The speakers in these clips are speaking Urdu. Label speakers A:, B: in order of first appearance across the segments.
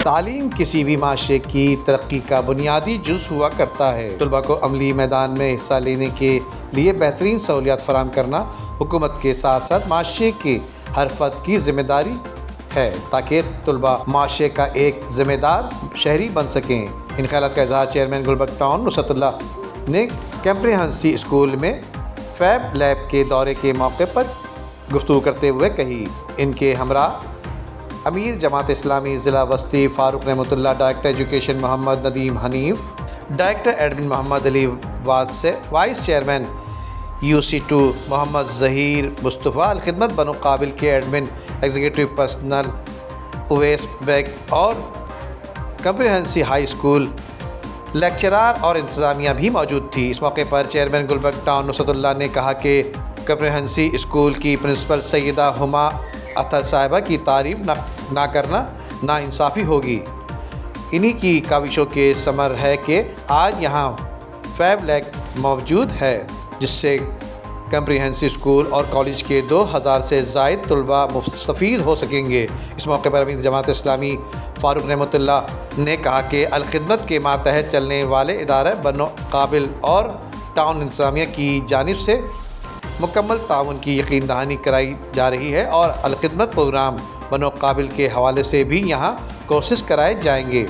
A: تعلیم کسی بھی معاشرے کی ترقی کا بنیادی جز ہوا کرتا ہے۔ طلباء کو عملی میدان میں حصہ لینے کے لیے بہترین سہولیات فراہم کرنا حکومت کے ساتھ ساتھ معاشرے کے ہر فرد کی ذمہ داری ہے تاکہ طلباء معاشرے کا ایک ذمہ دار شہری بن سکیں۔ ان خیالات کا اظہار chairman Gulberg town Nusratullah نے کمپریہنسو اسکول میں فیب لیب کے دورے کے موقع پر گفتگو کرتے ہوئے کہی۔ ان کے ہمراہ امیر جماعت اسلامی ضلع وسطی Farooq Rahmatullah, director education Muhammad Nadeem Hanif, director admin Muhammad Ali vice chairman UC2 Muhammad Zaheer Mustafa, Alkhidmat Bano Qabil کے admin executive personnel Awais Baig اور کمپریہنسو ہائی اسکول لیکچرار اور انتظامیہ بھی موجود تھی۔ اس موقع پر chairman Gulberg town Nusratullah نے کہا کہ کمپریہنسو اسکول کی پرنسپل سیدہ ہما اطہر صاحبہ کی تعریف نہ کرنا ناانصافی ہوگی۔ انہی کی کاوشوں کے ثمر ہے کہ آج یہاں فیب لیب موجود ہے جس سے کمپریہنسو اسکول اور کالج کے 2000 سے زائد طلباء مستفید ہو سکیں گے۔ اس موقع پر امیر جماعت اسلامی فاروق رحمۃ اللہ نے کہا کہ الخدمت کے ماتحت چلنے والے ادارہ بنو قابل اور ٹاؤن انتظامیہ کی جانب سے مکمل تعاون کی یقین دہانی کرائی جا رہی ہے اور الخدمت پروگرام بنو قابل کے حوالے سے بھی یہاں کورسز کرائے جائیں گے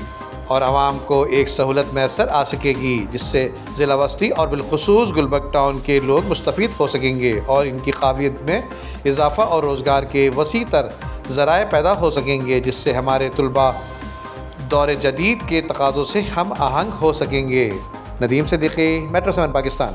A: اور عوام کو ایک سہولت میسر آ سکے گی جس سے ضلع وسطی اور بالخصوص گلبرگ ٹاؤن کے لوگ مستفید ہو سکیں گے اور ان کی قابلیت میں اضافہ اور روزگار کے وسیع تر ذرائع پیدا ہو سکیں گے جس سے ہمارے طلباء دور جدید کے تقاضوں سے ہم آہنگ ہو سکیں گے۔ ندیم صدیقی، میٹرو 7 پاکستان۔